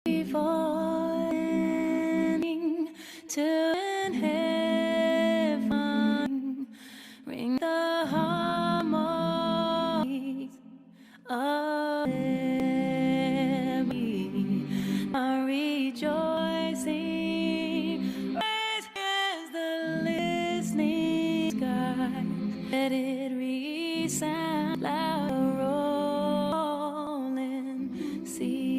falling to heaven, ring the harmonies of me, are rejoicing, rise as the listening sky, let it resound loud, rolling sea.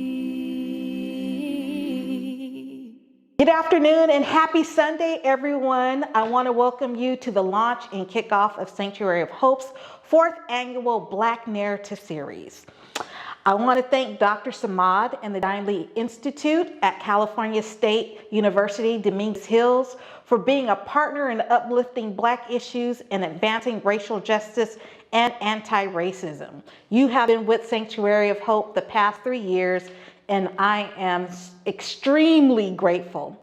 Good afternoon and happy Sunday, everyone. I want to welcome you to the launch and kickoff of Sanctuary of Hope's 4th annual Black Narrative Series. I want to thank Dr. Samad and the Dimely Institute at California State University, Dominguez Hills, for being a partner in uplifting Black issues and advancing racial justice and anti-racism. You have been with Sanctuary of Hope the past 3 years, and I am extremely grateful.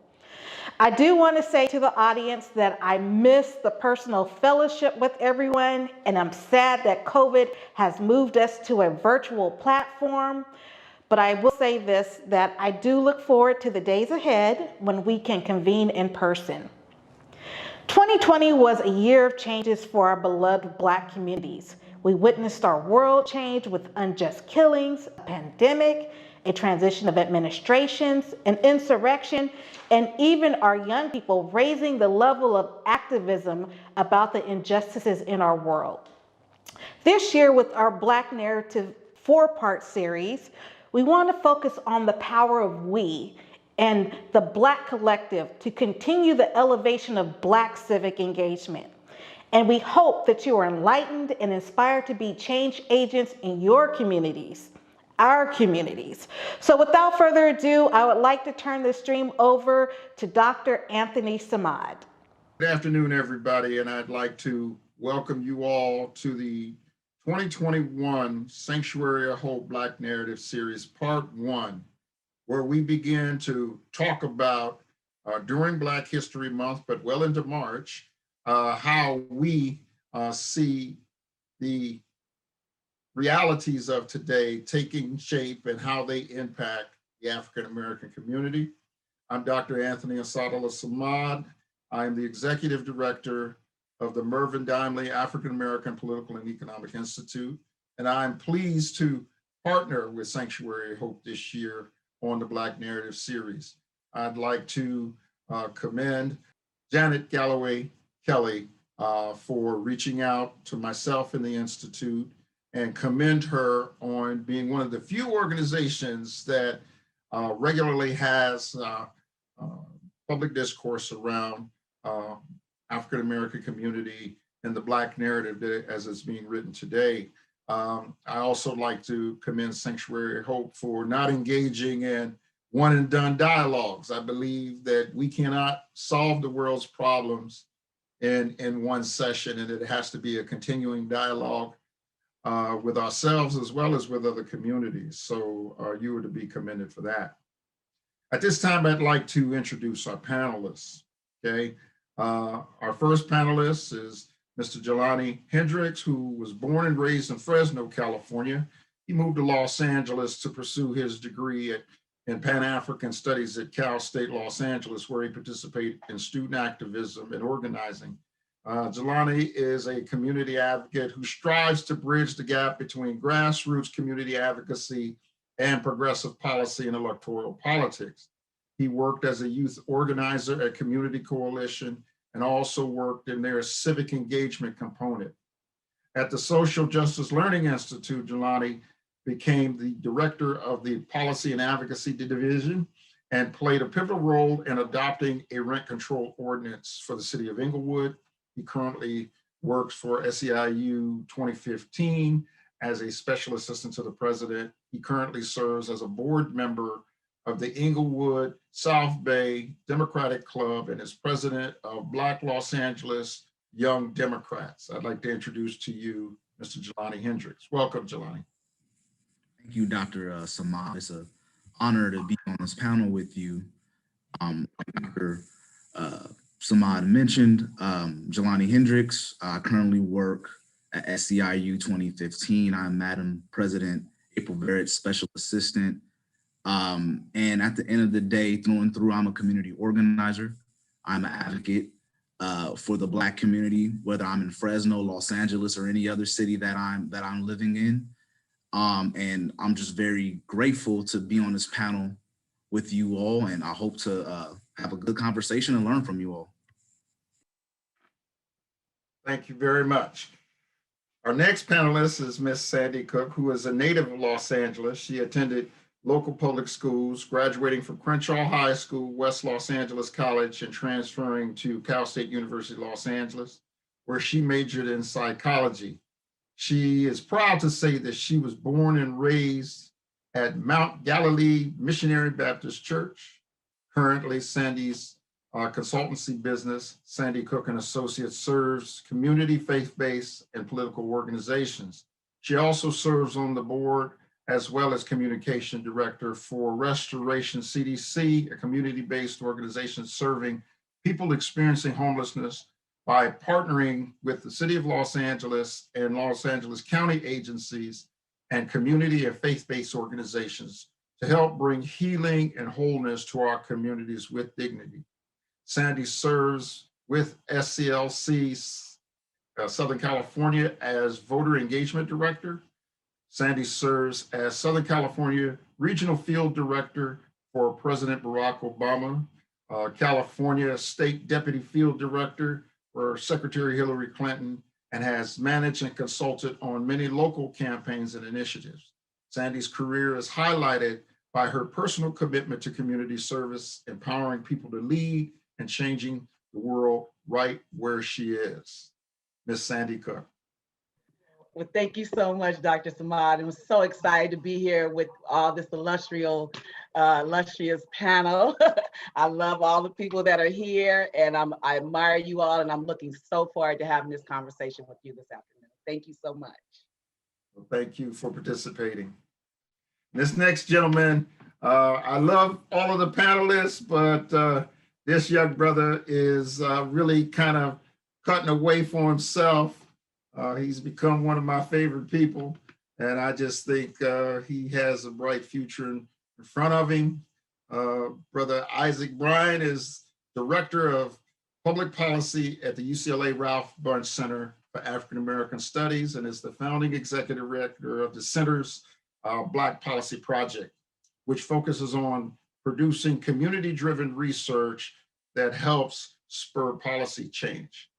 I do want to say to the audience that I miss the personal fellowship with everyone, and I'm sad that COVID has moved us to a virtual platform. But I will say this, that I do look forward to the days ahead when we can convene in person. 2020 was a year of changes for our beloved Black communities. We witnessed our world change with unjust killings, a pandemic, a transition of administrations, an insurrection, and even our young people raising the level of activism about the injustices in our world. This year, with our Black Narrative 4-part series, we want to focus on the power of we and the Black collective to continue the elevation of Black civic engagement. And we hope that you are enlightened and inspired to be change agents in your communities, our communities. So without further ado, I would like to turn the stream over to Dr. Anthony Samad. Good afternoon, everybody, and I'd like to welcome you all to the 2021 Sanctuary of Hope Black Narrative Series, Part 1, where we begin to talk about, during Black History Month, but well into March, how we see the realities of today taking shape and how they impact the African-American community. I'm Dr. Anthony Asadullah Samad. I am the Executive Director of the Mervyn Dimely African-American Political and Economic Institute, and I'm pleased to partner with Sanctuary Hope this year on the Black Narrative Series. I'd like to commend Janet Galloway Kelly for reaching out to myself and the Institute, and commend her on being one of the few organizations that regularly has public discourse around African-American community and the Black narrative as it's being written today. I also like to commend Sanctuary Hope for not engaging in one and done dialogues. I believe that we cannot solve the world's problems in one session, and it has to be a continuing dialogue with ourselves as well as with other communities. So you are to be commended for that. At this time, I'd like to introduce our panelists, okay? Our first panelist is Mr. Jelani Hendricks, who was born and raised in Fresno, California. He moved to Los Angeles to pursue his degree in Pan-African Studies at Cal State Los Angeles, where he participated in student activism and organizing. Jelani is a community advocate who strives to bridge the gap between grassroots community advocacy and progressive policy and electoral politics. He worked as a youth organizer at Community Coalition and also worked in their civic engagement component. At the Social Justice Learning Institute, Jelani became the director of the Policy and Advocacy Division and played a pivotal role in adopting a rent control ordinance for the city of Inglewood. He currently works for SEIU 2015 as a special assistant to the president. He currently serves as a board member of the Inglewood South Bay Democratic Club and is president of Black Los Angeles Young Democrats. I'd like to introduce to you Mr. Jelani Hendricks. Welcome, Jelani. Thank you, Dr. Samad. It's an honor to be on this panel with you. Dr. Samad mentioned, Jelani Hendricks. I currently work at SEIU 2015. I'm Madam President April Barrett's special assistant And at the end of the day, through and through, I'm a community organizer. I'm an advocate for the Black community, whether I'm in Fresno, Los Angeles, or any other city that I'm living in. And I'm just very grateful to be on this panel with you all, and I hope to have a good conversation and learn from you all. Thank you very much. Our next panelist is Miss Sandy Cook, who is a native of Los Angeles. She attended local public schools, graduating from Crenshaw High School, West Los Angeles College, and transferring to Cal State University, Los Angeles, where she majored in psychology. She is proud to say that she was born and raised at Mount Galilee Missionary Baptist Church. Currently, Sandy's consultancy business, Sandy Cook and Associates, serves community, faith-based, and political organizations. She also serves on the board as well as communication director for Restoration CDC, a community-based organization serving people experiencing homelessness by partnering with the City of Los Angeles and Los Angeles County agencies and community and faith-based organizations to help bring healing and wholeness to our communities with dignity. Sandy serves with SCLC Southern California as voter engagement director. Sandy serves as Southern California Regional Field Director for President Barack Obama, California State Deputy Field Director for Secretary Hillary Clinton, and has managed and consulted on many local campaigns and initiatives. Sandy's career is highlighted by her personal commitment to community service, empowering people to lead, and changing the world right where she is. Miss Sandy Cook. Well, thank you so much, Dr. Samad. I'm so excited to be here with all this illustrious panel. I love all the people that are here, and I admire you all, and I'm looking so forward to having this conversation with you this afternoon. Thank you so much. Well, thank you for participating. This next gentleman, I love all of the panelists, but this young brother is really kind of cutting away for himself. He's become one of my favorite people, and I just think he has a bright future in front of him. Brother Isaac Bryan is Director of Public Policy at the UCLA Ralph Bunche Center for African American Studies and is the founding executive director of the Center's Black Policy Project, which focuses on producing community-driven research that helps spur policy change.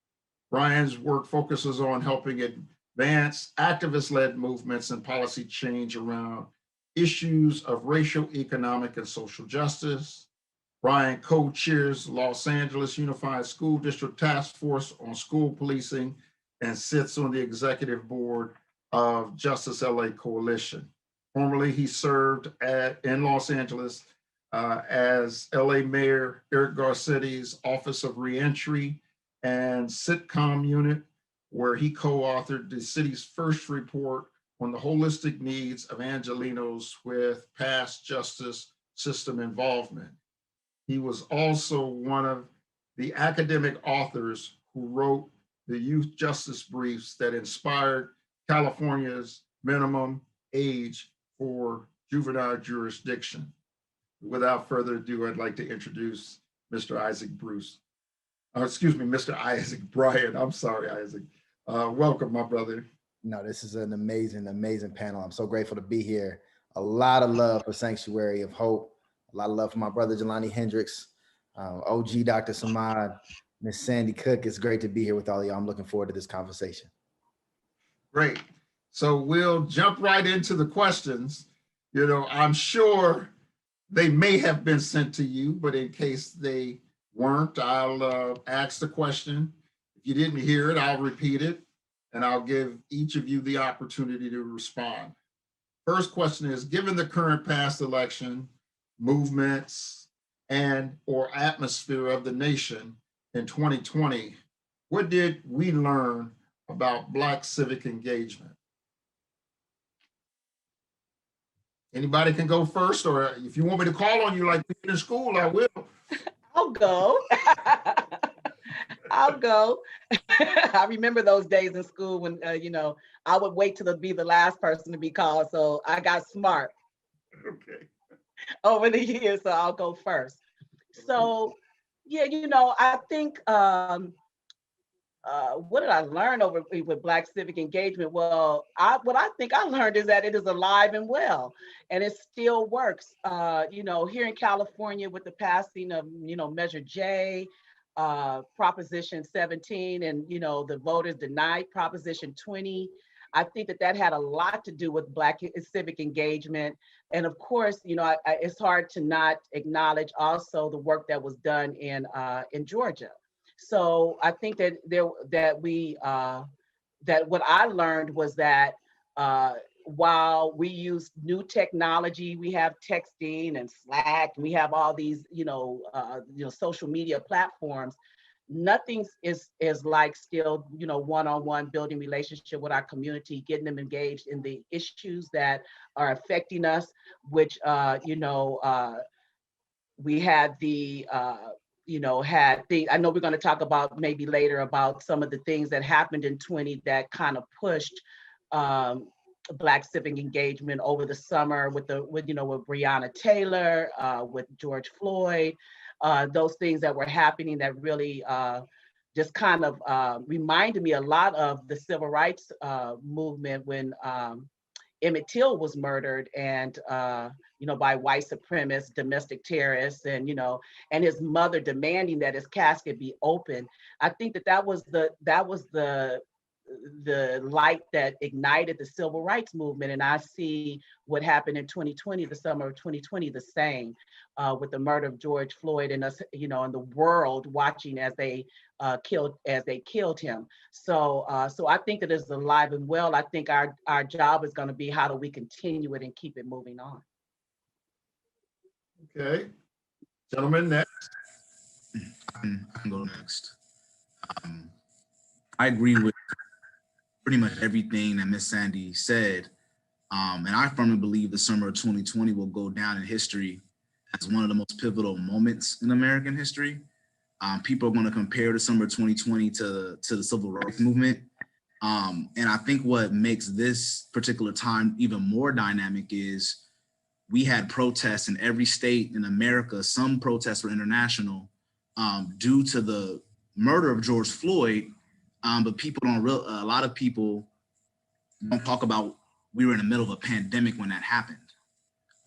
Brian's work focuses on helping advance activist-led movements and policy change around issues of racial, economic, and social justice. Brian co-chairs Los Angeles Unified School District Task Force on School Policing and sits on the executive board of Justice LA Coalition. Formerly, he served in Los Angeles as LA Mayor Eric Garcetti's Office of Reentry and Sitcom Unit, where he co-authored the city's first report on the holistic needs of Angelenos with past justice system involvement. He was also one of the academic authors who wrote the youth justice briefs that inspired California's minimum age for juvenile jurisdiction. Without further ado, I'd like to introduce Mr. Isaac Bryan. I'm sorry, Isaac. Welcome, my brother. No, this is an amazing, amazing panel. I'm so grateful to be here. A lot of love for Sanctuary of Hope. A lot of love for my brother, Jelani Hendricks, OG Dr. Samad, Miss Sandy Cook. It's great to be here with all of y'all. I'm looking forward to this conversation. Great. So we'll jump right into the questions. You know, I'm sure they may have been sent to you, but in case they weren't, I'll ask the question. If you didn't hear it, I'll repeat it, and I'll give each of you the opportunity to respond. First question is, given the current past election, movements, and or atmosphere of the nation in 2020, what did we learn about Black civic engagement? Anybody can go first, or if you want me to call on you like in school, I will. I'll go. I'll go. I remember those days in school when, I would wait till be the last person to be called. So I got smart. Okay. over the years, so I'll go first. So, yeah, I think what did I learn over with Black civic engagement? Well, what I think I learned is that it is alive and well, and it still works. Here in California, with the passing of Measure J, Proposition 17, and the voters denied Proposition 20. I think that had a lot to do with Black civic engagement, and of course, it's hard to not acknowledge also the work that was done in Georgia. So I think that what I learned was that while we use new technology, we have texting and Slack, and we have all these social media platforms. Nothing is like still one-on-one building relationship with our community, getting them engaged in the issues that are affecting us, which we had I know we're going to talk about maybe later about some of the things that happened in 20 that kind of pushed Black civic engagement over the summer with Breonna Taylor, with George Floyd, those things that were happening that really just kind of reminded me a lot of the civil rights movement when Emmett Till was murdered, and by white supremacists, domestic terrorists, and and his mother demanding that his casket be open. I think that was the light that ignited the civil rights movement, and I see what happened in 2020, the summer of 2020, the same, with the murder of George Floyd, and us, and the world watching as they killed him. So I think that it's alive and well. I think our job is going to be, how do we continue it and keep it moving on? Okay, gentlemen, next. I can go next. I agree with pretty much everything that Miss Sandy said. And I firmly believe the summer of 2020 will go down in history as one of the most pivotal moments in American history. People are going to compare the summer of 2020 to the civil rights movement. And I think what makes this particular time even more dynamic is we had protests in every state in America. Some protests were international due to the murder of George Floyd. But a lot of people don't talk about we were in the middle of a pandemic when that happened.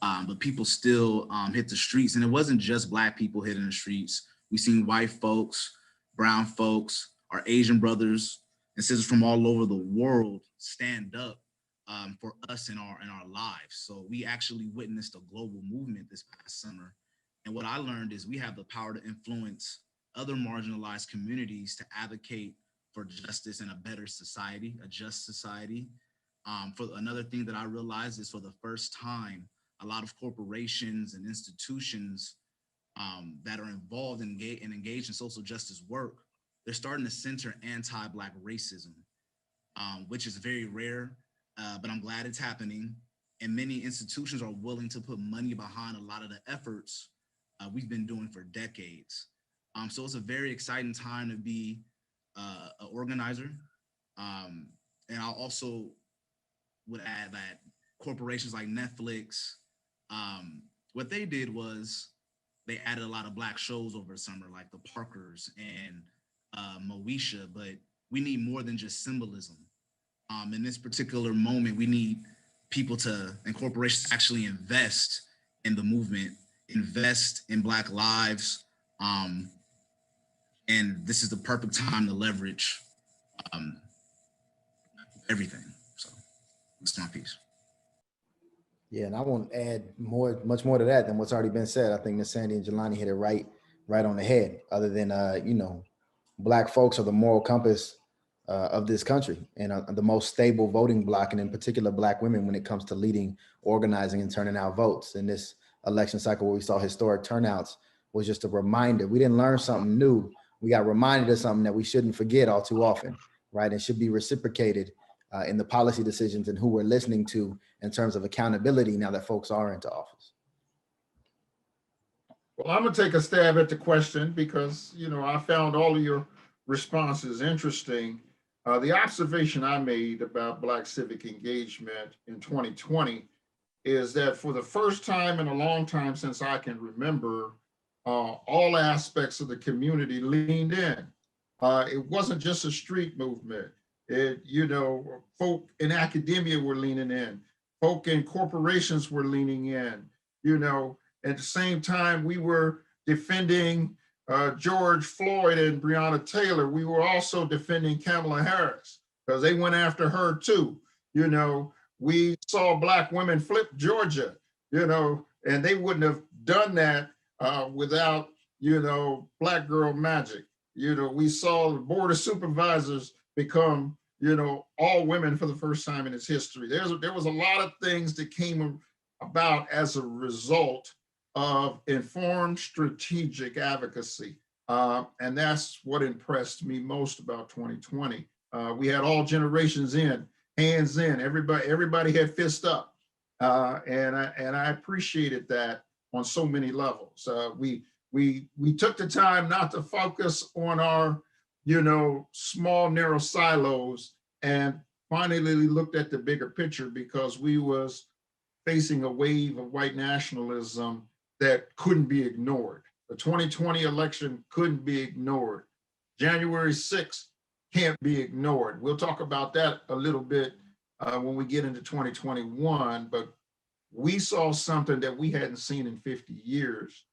But people still hit the streets, and it wasn't just Black people hitting the streets. We've seen white folks, brown folks, our Asian brothers and sisters from all over the world stand up for us in our lives. So we actually witnessed a global movement this past summer. And what I learned is we have the power to influence other marginalized communities to advocate for justice and a better society, a just society. For another thing that I realized is, for the first time, a lot of corporations and institutions that are involved and engaged in social justice work, they're starting to center anti-Black racism, which is very rare, but I'm glad it's happening. And many institutions are willing to put money behind a lot of the efforts we've been doing for decades. So it's a very exciting time to be an organizer. And I also would add that corporations like Netflix, what they did was they added a lot of Black shows over the summer, like the Parkers and Moesha, but we need more than just symbolism. In this particular moment, we need people and corporations to actually invest in the movement, invest in Black lives. And this is the perfect time to leverage everything. So that's my piece. Yeah, and I won't add much more to that than what's already been said. I think Miss Sandy and Jelani hit it right on the head. Other than Black folks are the moral compass of this country, and the most stable voting bloc, and in particular Black women, when it comes to leading, organizing, and turning out votes. In this election cycle where we saw historic turnouts, was just a reminder. We didn't learn something new. We got reminded of something that we shouldn't forget all too often, right? And should be reciprocated in the policy decisions and who we're listening to in terms of accountability now that folks are into office. Well, I'm gonna take a stab at the question because, I found all of your responses interesting. The observation I made about Black civic engagement in 2020 is that for the first time in a long time since I can remember, all aspects of the community leaned in. It wasn't just a street movement. Folk in academia were leaning in. Folk in corporations were leaning in. At the same time, we were defending George Floyd and Breonna Taylor. We were also defending Kamala Harris because they went after her too. We saw Black women flip Georgia, and they wouldn't have done that without, Black girl magic. We saw the board of supervisors become, all women for the first time in its history. There was a lot of things that came about as a result of informed strategic advocacy. And that's what impressed me most about 2020. We had all generations in, hands in, everybody had fist up. And I appreciated that on so many levels. We took the time not to focus on our, small, narrow silos, and finally looked at the bigger picture because we was facing a wave of white nationalism that couldn't be ignored. The 2020 election couldn't be ignored. January 6th can't be ignored. We'll talk about that a little bit when we get into 2021, but we saw something that we hadn't seen in 50 years,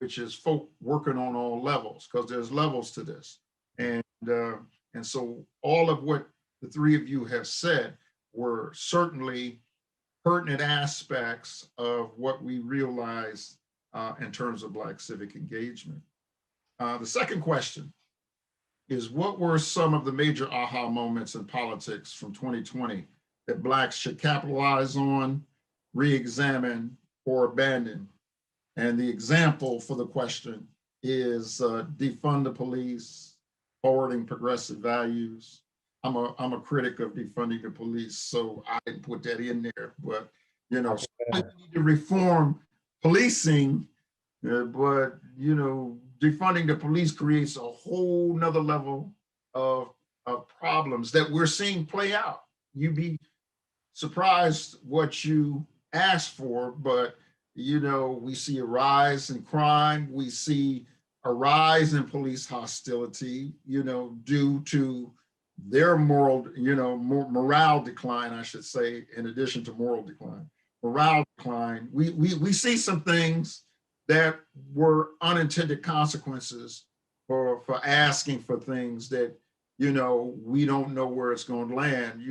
which is folk working on all levels, because there's levels to this. And so all of what the three of you have said were certainly pertinent aspects of what we realized in terms of Black civic engagement. The second question is, what were some of the major aha moments in politics from 2020 that Blacks should capitalize on, re-examine, or abandon? And the example for the question is defund the police, forwarding progressive values. I'm a critic of defunding the police, so I didn't put that in there, but we need to reform policing, but defunding the police creates a whole nother level of problems that we're seeing play out. You'd be surprised what you asked for, but we see a rise in crime. We see a rise in police hostility, due to their morale decline, I should say, in addition to moral decline, morale decline. We see some things that were unintended consequences for asking for things that, we don't know where it's going to land.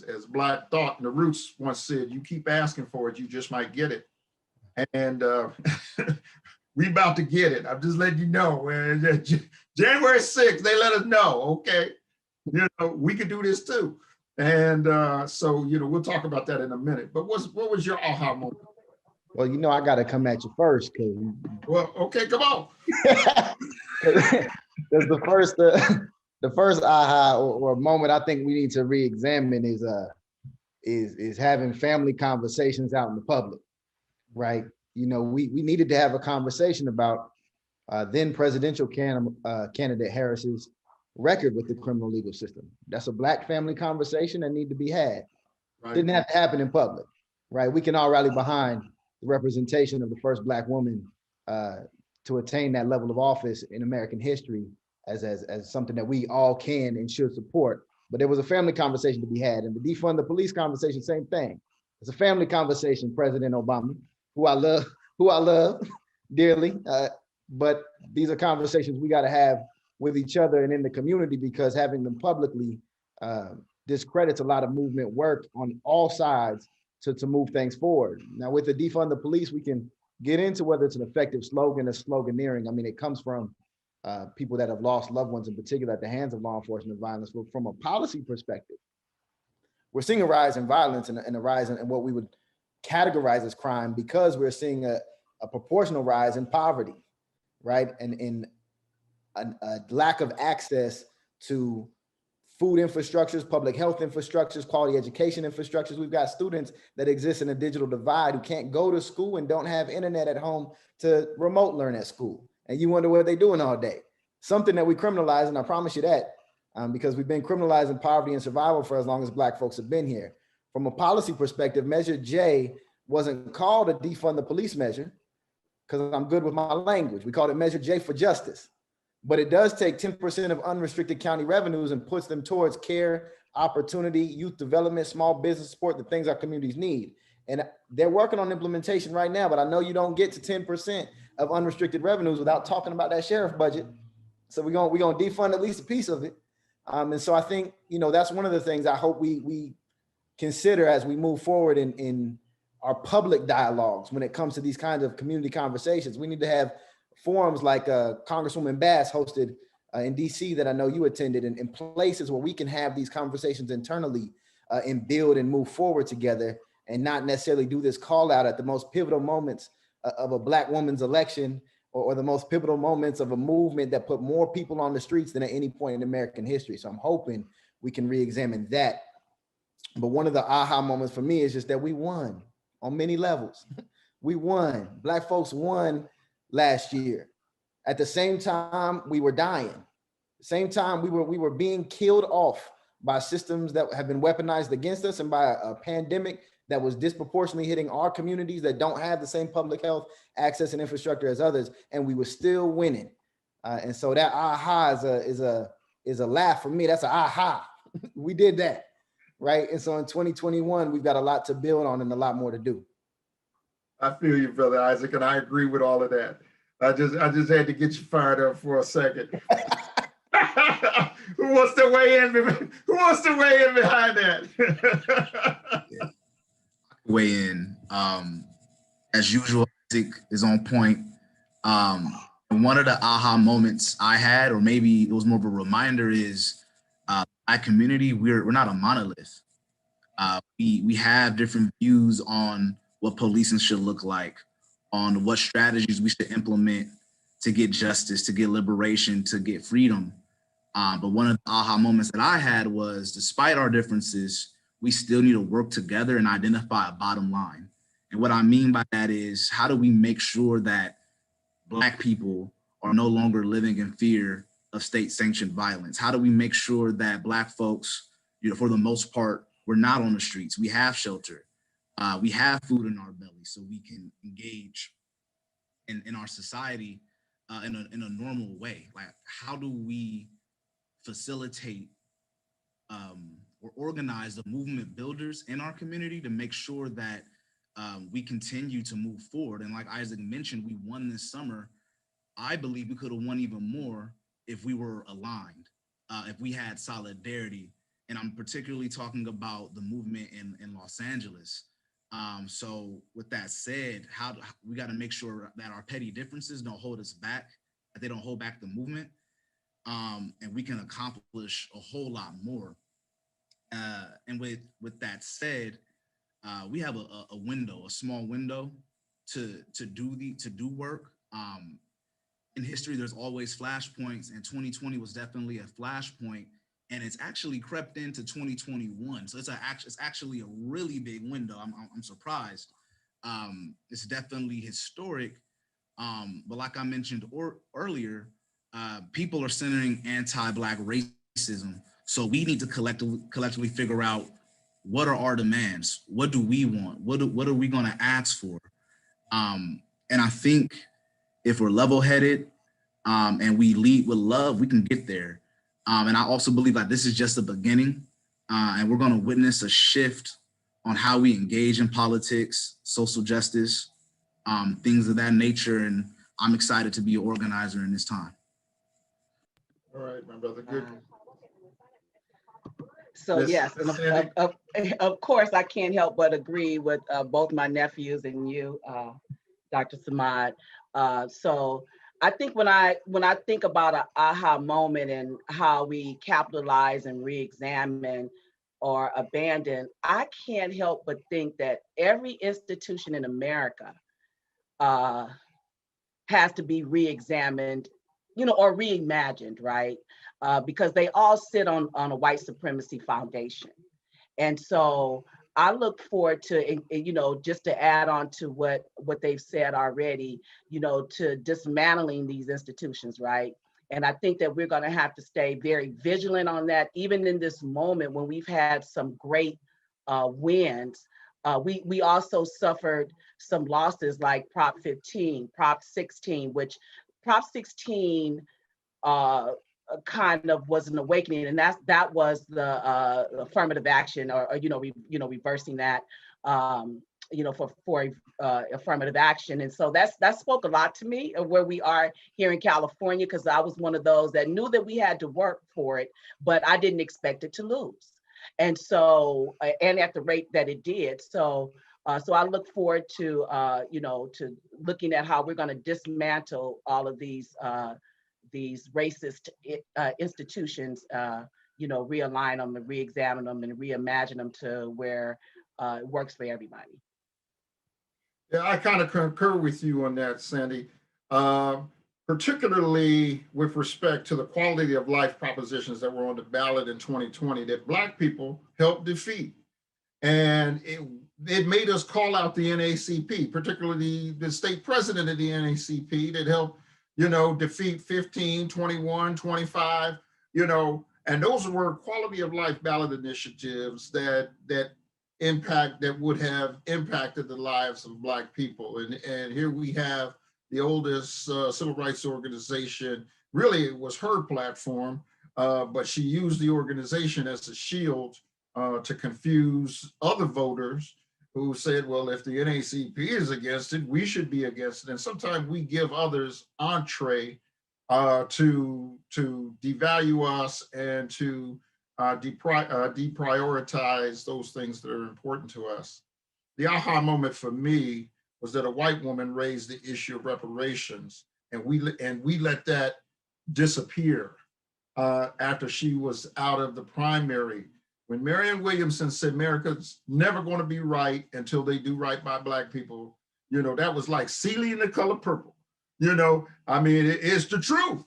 As Black Thought and the Roots once said, you keep asking for it, you just might get it. And we about to get it. I'm just letting you know. January 6th, they let us know, okay, we could do this too. And so, we'll talk about that in a minute. But what was your aha moment? Well, I got to come at you first. Well, okay, come on. Because the first aha or moment I think we need to re-examine is having family conversations out in the public, right? We needed to have a conversation about then presidential candidate Harris's record with the criminal legal system. That's a Black family conversation that need to be had. Right. Didn't have to happen in public, right? We can all rally behind the representation of the first Black woman to attain that level of office in American history as something that we all can and should support. But there was a family conversation to be had, and the defund the police conversation, same thing. It's a family conversation, President Obama, who I love dearly. But these are conversations we got to have with each other and in the community, because having them publicly discredits a lot of movement work on all sides to move things forward. Now, with the defund the police, we can get into whether it's an effective slogan or sloganeering. I mean, it comes from people that have lost loved ones in particular at the hands of law enforcement violence. But from a policy perspective, we're seeing a rise in violence and a rise in what we would categorize as crime, because we're seeing a proportional rise in poverty, right? And in a lack of access to food infrastructures, public health infrastructures, quality education infrastructures. We've got students that exist in a digital divide who can't go to school and don't have internet at home to remote learn at school. And you wonder what they're doing all day. Something that we criminalize, and I promise you that, because we've been criminalizing poverty and survival for as long as Black folks have been here. From a policy perspective, Measure J wasn't called a defund the police measure, because I'm good with my language. We called it Measure J for justice. But it does take 10% of unrestricted county revenues and puts them towards care, opportunity, youth development, small business support, the things our communities need. And they're working on implementation right now, but I know you don't get to 10% of unrestricted revenues without talking about that sheriff budget. So we're gonna defund at least a piece of it. And so I think, that's one of the things I hope we consider as we move forward in our public dialogues when it comes to these kinds of community conversations. We need to have forums like Congresswoman Bass hosted in DC that I know you attended, and places where we can have these conversations internally and build and move forward together, and not necessarily do this call out at the most pivotal moments of a Black woman's election, or the most pivotal moments of a movement that put more people on the streets than at any point in American history. So I'm hoping we can re-examine that. But one of the aha moments for me is just that we won on many levels. We won. Black folks won last year. At the same time, we were dying. Same time, we were being killed off by systems that have been weaponized against us, and by a pandemic that was disproportionately hitting our communities that don't have the same public health access and infrastructure as others, and we were still winning. And so that aha is a laugh for me. That's an aha. We did that, right? And so in 2021, we've got a lot to build on and a lot more to do. I feel you, Brother Isaac, and I agree with all of that. I just had to get you fired up for a second. Who wants to weigh in? Who wants to weigh in behind that? Weigh in. As usual, Isaac is on point. And one of the aha moments I had, or maybe it was more of a reminder, is my community, we're not a monolith. We have different views on what policing should look like, on what strategies we should implement to get justice, to get liberation, to get freedom. But one of the aha moments that I had was, despite our differences, we still need to work together and identify a bottom line. And what I mean by that is, how do we make sure that Black people are no longer living in fear of state-sanctioned violence? How do we make sure that Black folks, for the most part, we're not on the streets, we have shelter, we have food in our belly, so we can engage in our society in a normal way? Like, how do we facilitate or organize the movement builders in our community to make sure that we continue to move forward? And like Isaac mentioned, we won this summer. I believe we could have won even more if we were aligned, if we had solidarity. And I'm particularly talking about the movement in Los Angeles. So with that said, we got to make sure that our petty differences don't hold us back, that they don't hold back the movement, and we can accomplish a whole lot more. And with that said, we have a window, a small window to do work. In history, there's always flashpoints, and 2020 was definitely a flashpoint, and it's actually crept into 2021. So it's actually a really big window. I'm surprised. It's definitely historic. But like I mentioned earlier, people are centering anti-Black racism. So we need to collectively figure out, what are our demands? What do we want? What are we going to ask for? And I think if we're level-headed and we lead with love, we can get there. And I also believe that this is just the beginning, and we're going to witness a shift on how we engage in politics, social justice, things of that nature. And I'm excited to be an organizer in this time. All right, my brother. Good. So yes, of course, I can't help but agree with both my nephews and you, Dr. Samad. So I think when I think about an aha moment and how we capitalize and re-examine or abandon, I can't help but think that every institution in America has to be re-examined, or reimagined, right? Because they all sit on a white supremacy foundation. And so I look forward to, just to add on to what they've said already, to dismantling these institutions, right? And I think that we're going to have to stay very vigilant on that, even in this moment when we've had some great wins. we also suffered some losses like Prop 15, Prop 16, which Prop 16 kind of was an awakening, and that was the affirmative action, or reversing that, for affirmative action. And so that spoke a lot to me of where we are here in California, because I was one of those that knew that we had to work for it, but I didn't expect it to lose. And so, and at the rate that it did. So I look forward to, to looking at how we're going to dismantle all of these racist institutions, realign them and re-examine them and reimagine them to where it works for everybody. Yeah, I kind of concur with you on that, Sandy. Particularly with respect to the quality of life propositions that were on the ballot in 2020 that Black people helped defeat. And it made us call out the NAACP, particularly the state president of the NAACP that helped, defeat 15, 21, 25, and those were quality of life ballot initiatives that would have impacted the lives of Black people. And here we have the oldest civil rights organization. Really, it was her platform, but she used the organization as a shield to confuse other voters who said, well, if the NAACP is against it, we should be against it. And sometimes we give others entree to devalue us and to deprioritize those things that are important to us. The aha moment for me was that a white woman raised the issue of reparations, and we let that disappear after she was out of the primary. When Marianne Williamson said America's never going to be right until they do right by Black people, that was like Celie in The Color Purple. It's the truth.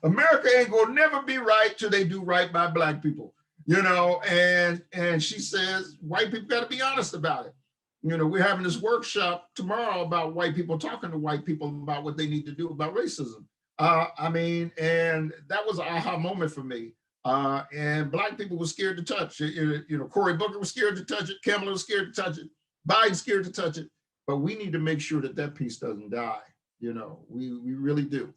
America ain't gonna never be right till they do right by Black people, and she says white people got to be honest about it. We're having this workshop tomorrow about white people talking to white people about what they need to do about racism. And that was an aha moment for me. And Black people were scared to touch it. Cory Booker was scared to touch it. Kamala was scared to touch it. Biden's scared to touch it. But we need to make sure that piece doesn't die. We really do.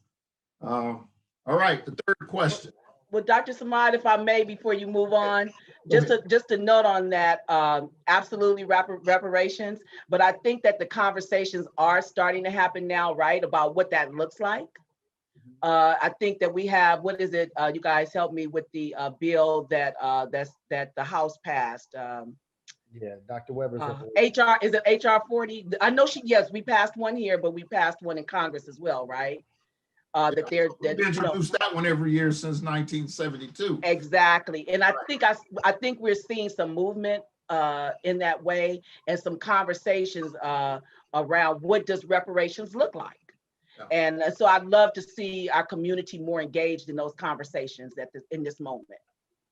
All right, the third question. Well, Dr. Samad, if I may, before you move on, just a note on that, absolutely reparations, but I think that the conversations are starting to happen now, right, about what that looks like. I think that we have, what is it, you guys help me with the bill that the House passed. Yeah, Dr. Weber's HR, is it HR 40? I know yes, we passed one here, but we passed one in Congress as well, right? That we've introduced that one every year since 1972. Exactly, and I think we're seeing some movement in that way, and some conversations around what does reparations look like. Yeah. And so I'd love to see our community more engaged in those conversations in this moment.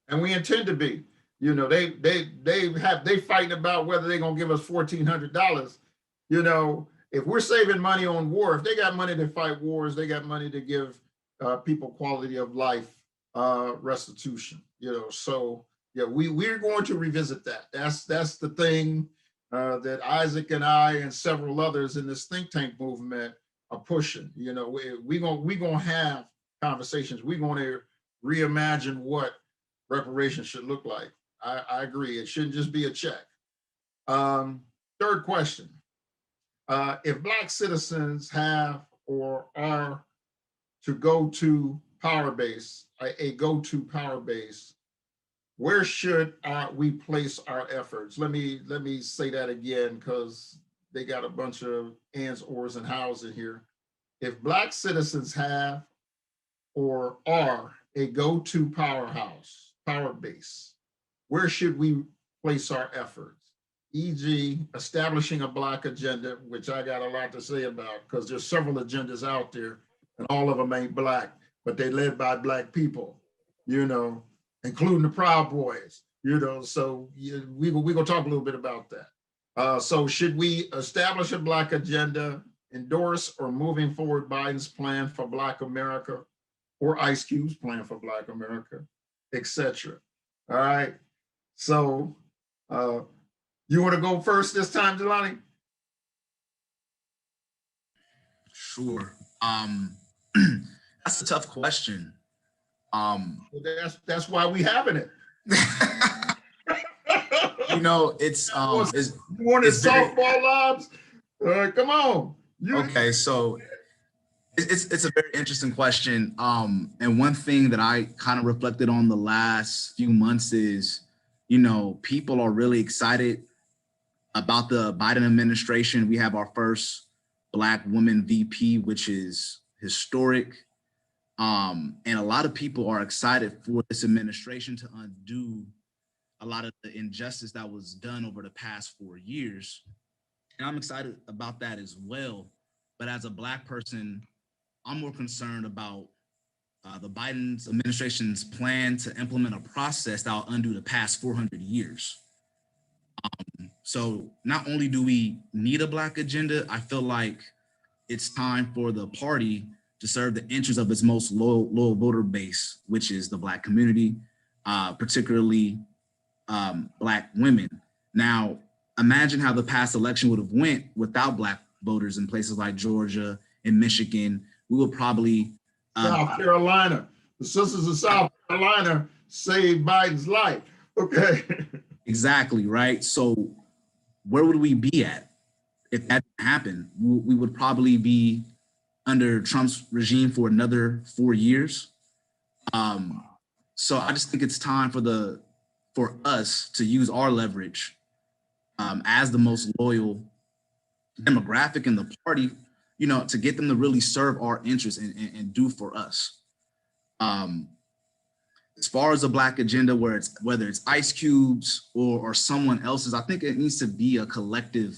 And we intend to be. They fighting about whether they're gonna give us $1,400. If we're saving money on war, if they got money to fight wars, they got money to give people quality of life restitution. So yeah, we're going to revisit that. That's the thing that Isaac and I and several others in this think tank movement are pushing. We're gonna have conversations. We're going to reimagine what reparations should look like. I agree. It shouldn't just be a check. Third question. If Black citizens have or are to go to power base, a go-to power base, where should we place our efforts? Let me say that again, because they got a bunch of ands, ors, and hows in here. If Black citizens have or are a go-to power base, where should we place our efforts? E.g., establishing a Black agenda, which I got a lot to say about, because there's several agendas out there, and all of them ain't Black, but they led by Black people, including the Proud Boys, so we're gonna talk a little bit about that. So should we establish a Black agenda, endorse or moving forward Biden's plan for Black America, or Ice Cube's plan for Black America, etc.? All right, so You want to go first this time, Jelani? Sure. That's a tough question. Well, that's why we having it. You know, it's you wanted softball lobs? Come on. Okay, so it's a very interesting question. And one thing that I kind of reflected on the last few months is, you know, people are really excited about the Biden administration. We have our first Black woman VP, which is historic. And a lot of people are excited for this administration to undo a lot of the injustice that was done over the past 4 years. And I'm excited about that as well. But as a Black person, I'm more concerned about the Biden's administration's plan to implement a process that will undo the past 400 years. So not only do we need a Black agenda, I feel like it's time for the party to serve the interests of its most loyal voter base, which is the Black community, particularly Black women. Now, imagine how the past election would have went without Black voters in places like Georgia and Michigan. We would probably South Carolina. The Sisters of South Carolina saved Biden's life. Okay. Exactly, right? So where would we be at if that happened? We would probably be under Trump's regime for another 4 years. So I just think it's time for us to use our leverage as the most loyal demographic in the party, you know, to get them to really serve our interests and do for us. As far as a Black agenda, whether it's Ice Cube's or someone else's, I think it needs to be a collective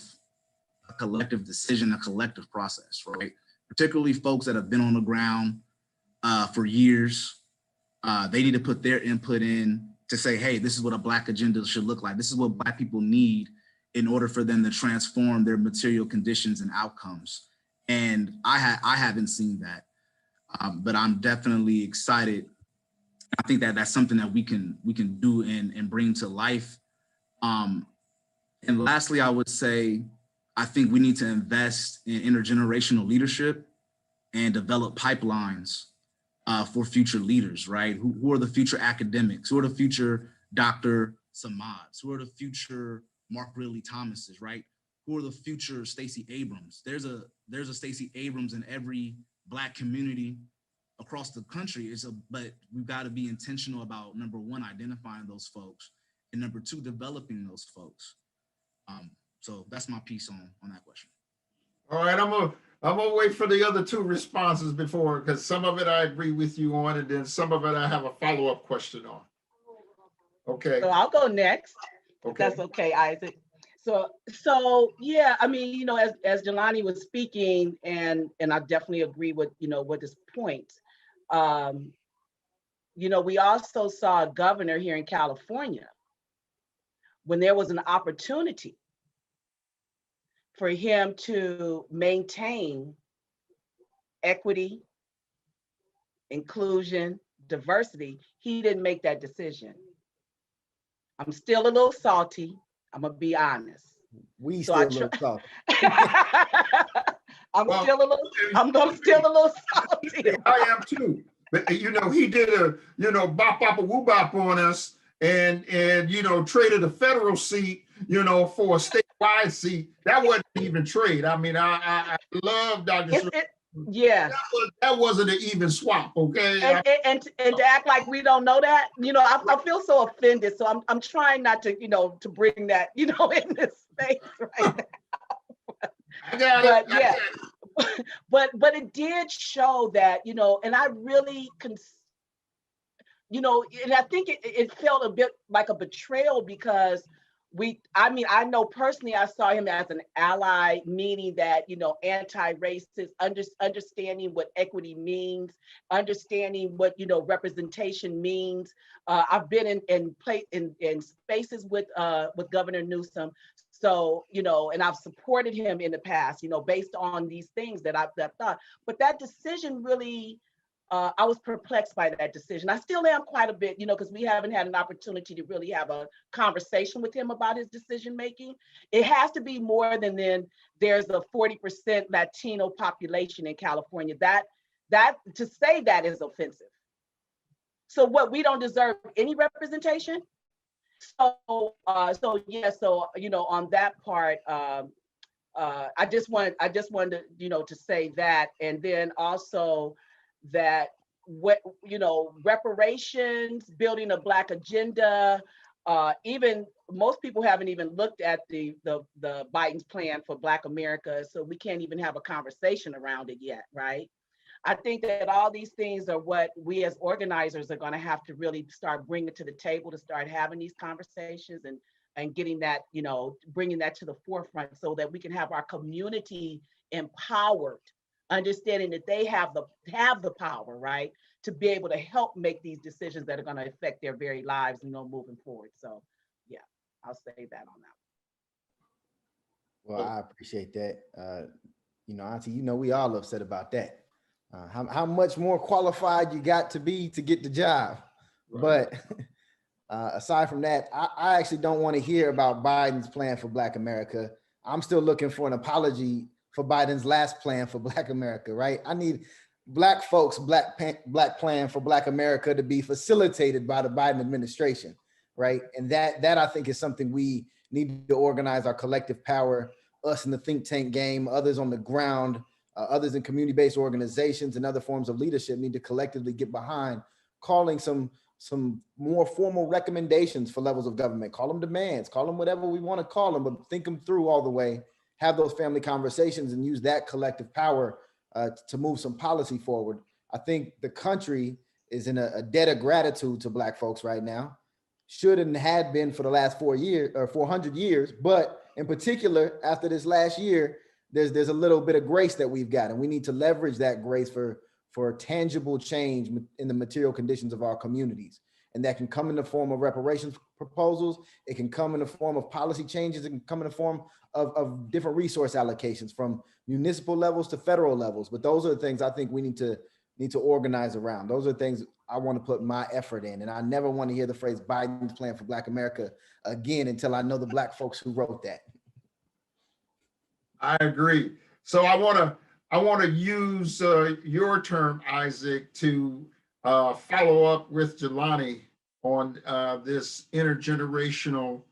decision, a collective process, right? Particularly folks that have been on the ground for years. They need to put their input in to say, hey, this is what a Black agenda should look like. This is what Black people need in order for them to transform their material conditions and outcomes. And I haven't seen that, but I'm definitely excited. I think that that's something that we can do and bring to life. And lastly, I would say, I think we need to invest in intergenerational leadership and develop pipelines for future leaders, right? Who are the future academics? Who are the future Dr. Samads? Who are the future Mark Ridley Thomases, right? Who are the future Stacey Abrams? There's a Stacey Abrams in every Black community across the country. But we've got to be intentional about, number one, identifying those folks, and number two, developing those folks. So that's my piece on that question. All right, I'm gonna wait for the other two responses before, because some of it I agree with you on, and then some of it I have a follow-up question on. Okay. So I'll go next. Okay. That's okay, Isaac. So yeah, I mean, you know, as Jelani was speaking, and I definitely agree with, you know, with his point. You know, we also saw a governor here in California when there was an opportunity for him to maintain equity, inclusion, diversity, he didn't make that decision. I'm still a little salty. I'm gonna be honest. We still a little salty. I'm still a little salty. I am too. But you know, he did a, you know, bop a woo bop on us, and you know, traded a federal seat, you know, for a statewide seat. That wasn't even trade. I mean, I love Dr. Yeah, that wasn't an even swap, okay? And to act like we don't know that, you know, I feel so offended. So I'm trying not to, you know, to bring that, you know, in this space right now. I got but yeah, but it did show that, you know, and I really you know, and I think it felt a bit like a betrayal, because I know personally, I saw him as an ally, meaning that, you know, anti-racist, understanding what equity means, understanding what, you know, representation means. I've been in spaces with Governor Newsom. So, you know, and I've supported him in the past, you know, based on these things that I thought. But that decision really I was perplexed by that decision. I still am quite a bit, because we haven't had an opportunity to really have a conversation with him about his decision making. It has to be more than then there's a 40% Latino population in California. That to say that is offensive. So what, we don't deserve any representation? So on that part, I just wanted to, to say that, and then also that reparations, building a Black agenda, even most people haven't even looked at the Biden's plan for Black America, so we can't even have a conversation around it yet, right? I think that all these things are what we as organizers are going to have to really start bringing to the table, to start having these conversations and getting that, bringing that to the forefront so that we can have our community empowered, understanding that they have the power, right, to be able to help make these decisions that are going to affect their very lives, moving forward. So yeah, I'll say that on that. Well, I appreciate that. Auntie, we all upset about that. How much more qualified you got to be to get the job. Right. But aside from that, I actually don't want to hear about Biden's plan for Black America. I'm still looking for an apology for Biden's last plan for Black America, right? I need Black folks, Black plan for Black America to be facilitated by the Biden administration, right? And that I think is something we need to organize our collective power, us in the think tank game, others on the ground, others in community-based organizations and other forms of leadership need to collectively get behind, calling some more formal recommendations for levels of government. Call them demands, call them whatever we want to call them, but think them through all the way, have those family conversations and use that collective power to move some policy forward. I think the country is in a debt of gratitude to Black folks right now. Should and had been for the last 400 years, but in particular, after this last year, there's a little bit of grace that we've got, and we need to leverage that grace for tangible change in the material conditions of our communities. And that can come in the form of reparations proposals. It can come in the form of policy changes. It can come in the form of different resource allocations from municipal levels to federal levels. But those are the things I think we need to organize around. Those are things I want to put my effort in. And I never want to hear the phrase Biden's plan for Black America again until I know the Black folks who wrote that. I agree. So I want to use your term, Isaac, to follow up with Jelani on this intergenerational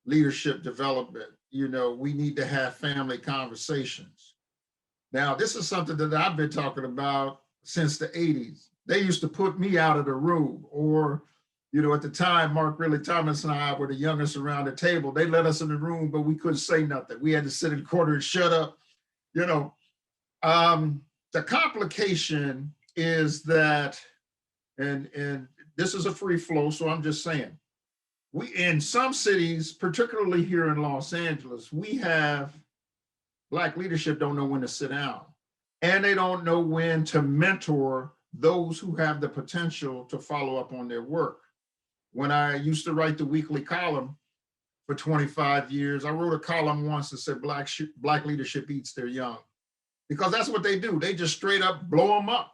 leadership development. We need to have family conversations. Now, this is something that I've been talking about since the 80s. They used to put me out of the room, or at the time, Mark Ridley Thomas and I were the youngest around the table. They let us in the room, but we couldn't say nothing. We had to sit in the corner and shut up. The complication is that, and this is a free flow, so I'm just saying, we in some cities, particularly here in Los Angeles, we have Black leadership don't know when to sit down, and they don't know when to mentor those who have the potential to follow up on their work. When I used to write the weekly column for 25 years, I wrote a column once that said Black leadership eats their young, because that's what they do. They just straight up blow them up.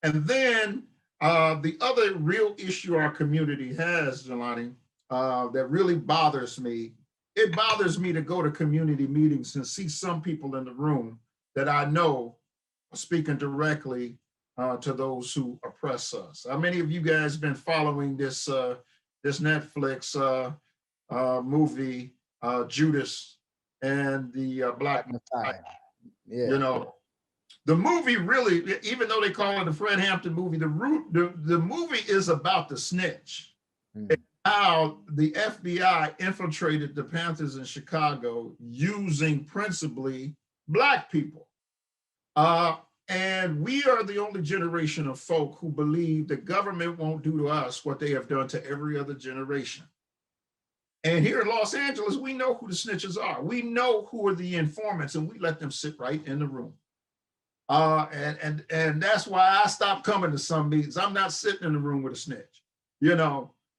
And then the other real issue our community has, Jelani, that really bothers me, it bothers me to go to community meetings and see some people in the room that I know are speaking directly to those who oppress us. How many of you guys been following this Netflix movie, Judas and the Black Messiah? Yeah. The movie really, even though they call it a Fred Hampton movie, the movie is about the snitch. And how the FBI infiltrated the Panthers in Chicago using principally Black people. And we are the only generation of folk who believe the government won't do to us what they have done to every other generation. And here in Los Angeles, we know who the snitches are. We know who are the informants, and we let them sit right in the room. And that's why I stopped coming to some meetings. I'm not sitting in the room with a snitch,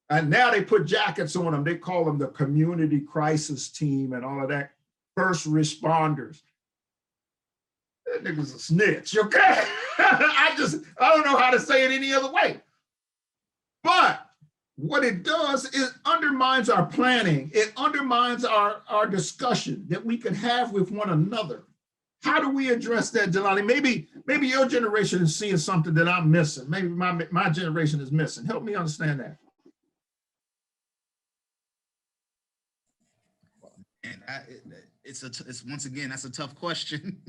And now they put jackets on them. They call them the community crisis team and all of that, first responders. That nigga's a snitch, okay? I don't know how to say it any other way. But what it does is undermines our planning. It undermines our discussion that we can have with one another. How do we address that, Jelani? Maybe your generation is seeing something that I'm missing. Maybe my generation is missing. Help me understand that. And it's once again, that's a tough question.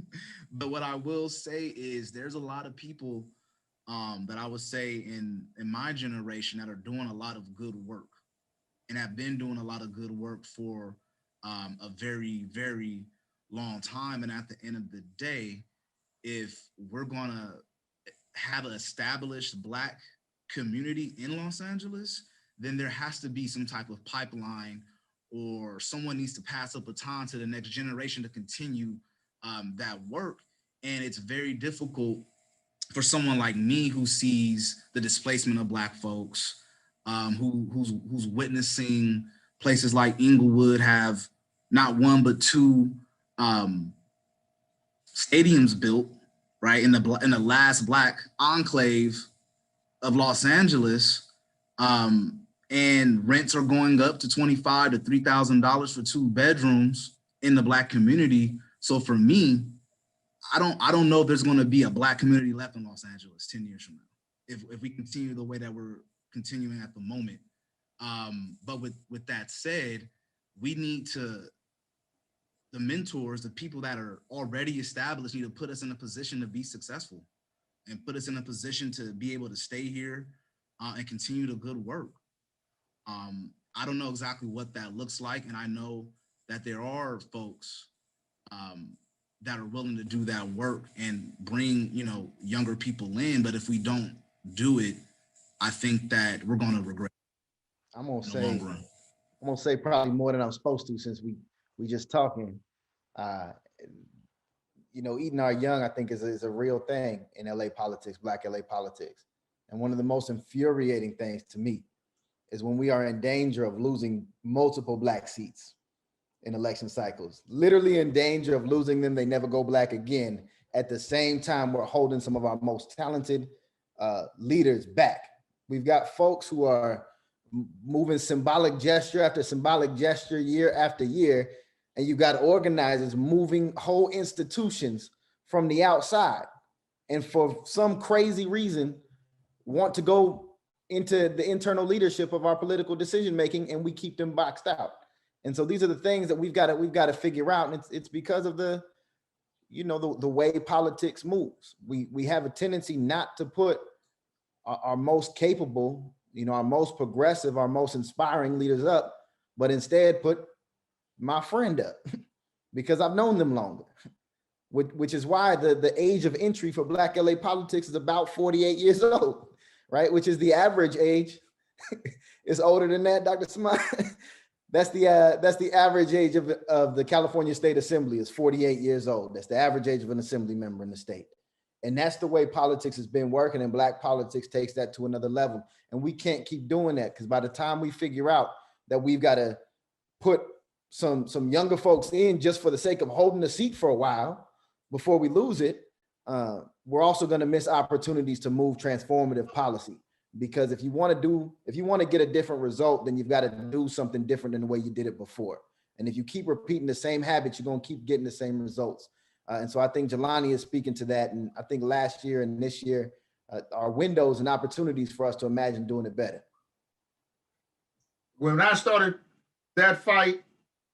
But what I will say is there's a lot of people that I would say in my generation that are doing a lot of good work and have been doing a lot of good work for a very, very long time. And at the end of the day, if we're going to have an established Black community in Los Angeles, then there has to be some type of pipeline, or someone needs to pass up a baton to the next generation to continue that work. And it's very difficult for someone like me who sees the displacement of Black folks, who's witnessing places like Inglewood have not one but two stadiums built, right, in the last Black enclave of Los Angeles, and rents are going up to $25,000 to $3,000 for 2 bedrooms in the Black community. So for me, I don't know if there's going to be a Black community left in Los Angeles 10 years from now, if we continue the way that we're continuing at the moment. But with that said, we need the mentors, the people that are already established, need to put us in a position to be successful and put us in a position to be able to stay here and continue the good work. I don't know exactly what that looks like, and I know that there are folks that are willing to do that work and bring, younger people in. But if we don't do it, I think that we're going to regret. I'm gonna say probably more than I'm supposed to, since we just talking. Eating our young, I think, is a real thing in LA politics, Black LA politics. And one of the most infuriating things to me is when we are in danger of losing multiple Black seats in election cycles, literally in danger of losing them. They never go Black again. At the same time, we're holding some of our most talented leaders back. We've got folks who are moving symbolic gesture after symbolic gesture, year after year. And you've got organizers moving whole institutions from the outside. And for some crazy reason, want to go into the internal leadership of our political decision-making, and we keep them boxed out. And so these are the things that we've got to figure out. And it's because of the way politics moves. We have a tendency not to put our most capable, our most progressive, our most inspiring leaders up, but instead put my friend up because I've known them longer, which is why the age of entry for Black LA politics is about 48 years old, right? Which is the average age. It's older than that, Dr. Samad. That's the average age of the California State Assembly is 48 years old. That's the average age of an assembly member in the state. And that's the way politics has been working, and Black politics takes that to another level. And we can't keep doing that, because by the time we figure out that we've got to put some younger folks in just for the sake of holding the seat for a while before we lose it, we're also going to miss opportunities to move transformative policy. Because if you want to get a different result, then you've got to do something different than the way you did it before. And if you keep repeating the same habits, you're going to keep getting the same results. And so I think Jelani is speaking to that. And I think last year and this year are windows and opportunities for us to imagine doing it better. When I started that fight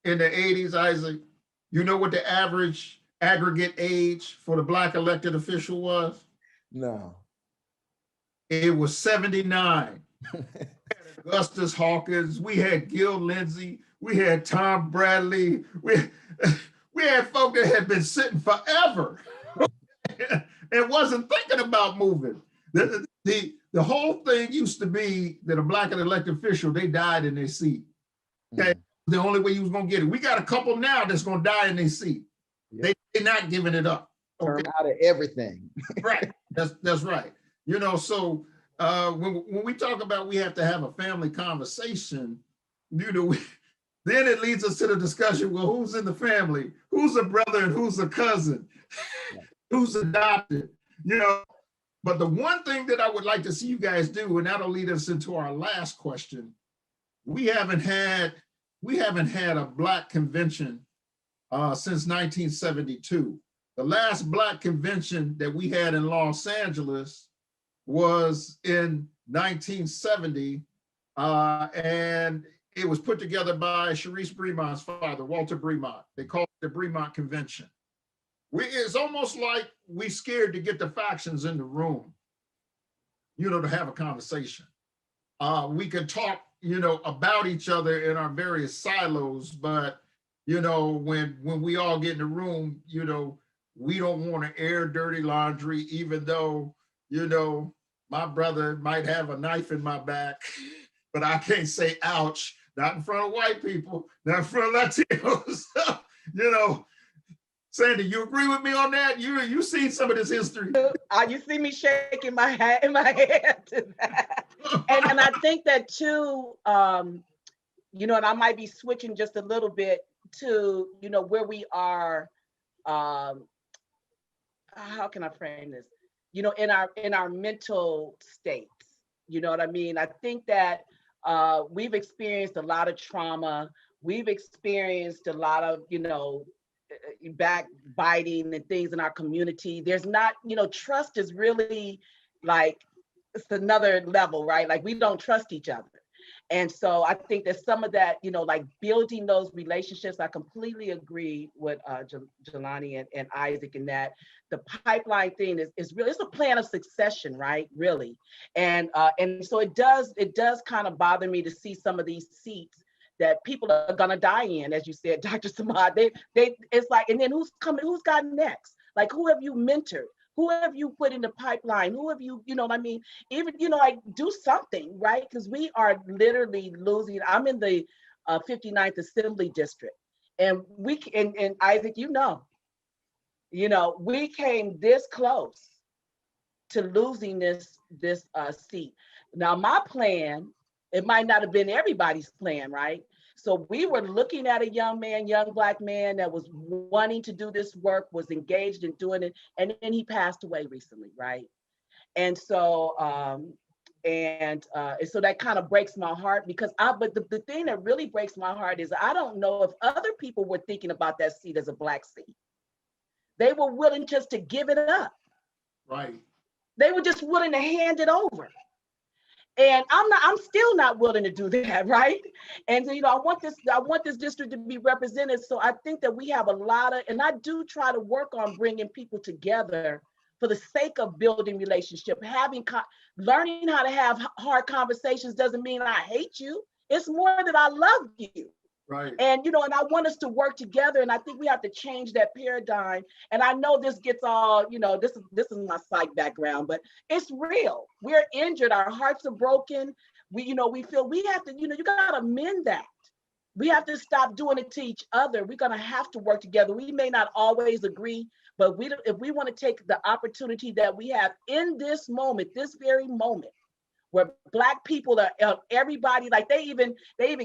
in the 80s, Isaac, you know what the average aggregate age for the Black elected official was? No. It was 79. We had Augustus Hawkins, we had Gil Lindsay, we had Tom Bradley, we had folk that had been sitting forever and wasn't thinking about moving. The whole thing used to be that a Black elected official, they died in their seat. Okay, the only way you was gonna get it. We got a couple now that's gonna die in their seat. Yep. They're not giving it up. Okay? Turn out of everything. Right. That's right. So when we talk about we have to have a family conversation, then it leads us to the discussion, well, who's in the family? Who's a brother and who's a cousin? who's adopted, you know. But the one thing that I would like to see you guys do, and that'll lead us into our last question, we haven't had a Black convention since 1972. The last Black convention that we had in Los Angeles was in 1970, and it was put together by Sharice Bremont's father, Walter Bremont. They called it the Bremont Convention. It's almost like we scared to get the factions in the room, you know, to have a conversation. We could talk, you know, about each other in our various silos, but, you know, when we all get in the room, you know, we don't want to air dirty laundry, even though, you know, my brother might have a knife in my back, but I can't say ouch, not in front of white people, not in front of Latinos, you know. Sandy, you agree with me on that? You seen some of this history. You see me shaking my head to that. And I think that too, you know, and I might be switching just a little bit to, you know, where we are, how can I frame this? You know, in our mental states, you know what I mean? I think that we've experienced a lot of trauma. We've experienced a lot of, you know, backbiting and things in our community. There's not, you know, trust is really like, it's another level, right? Like we don't trust each other. And so I think that some of that, you know, like building those relationships, I completely agree with Jelani and Isaac in that the pipeline thing is really, it's a plan of succession, right? Really. And so it does kind of bother me to see some of these seats that people are gonna die in, as you said, Dr. Samad. It's like, and then who's got next? Like, who have you mentored? Who have you put in the pipeline? Who have you, you know what I mean? Even, you know, like do something, right? Because we are literally losing. I'm in the 59th Assembly District, and and Isaac, you know, we came this close to losing this seat. Now, my plan, it might not have been everybody's plan, right? So we were looking at a young Black man that was wanting to do this work, was engaged in doing it, and then he passed away recently, right? And so, so that kind of breaks my heart because but the thing that really breaks my heart is I don't know if other people were thinking about that seat as a Black seat. They were willing just to give it up. Right. They were just willing to hand it over. And I'm still not willing to do that, right? And you know, I want this district to be represented. So I think that we have a lot of, and I do try to work on bringing people together for the sake of building relationship, learning how to have hard conversations doesn't mean I hate you. It's more that I love you. Right. And, you know, and I want us to work together. And I think we have to change that paradigm. And I know this gets all, you know, this is my psych background, but it's real. We're injured. Our hearts are broken. We feel we have to, you got to mend that. We have to stop doing it to each other. We're going to have to work together. We may not always agree, but if we want to take the opportunity that we have in this moment, this very moment, where Black people are everybody, like they even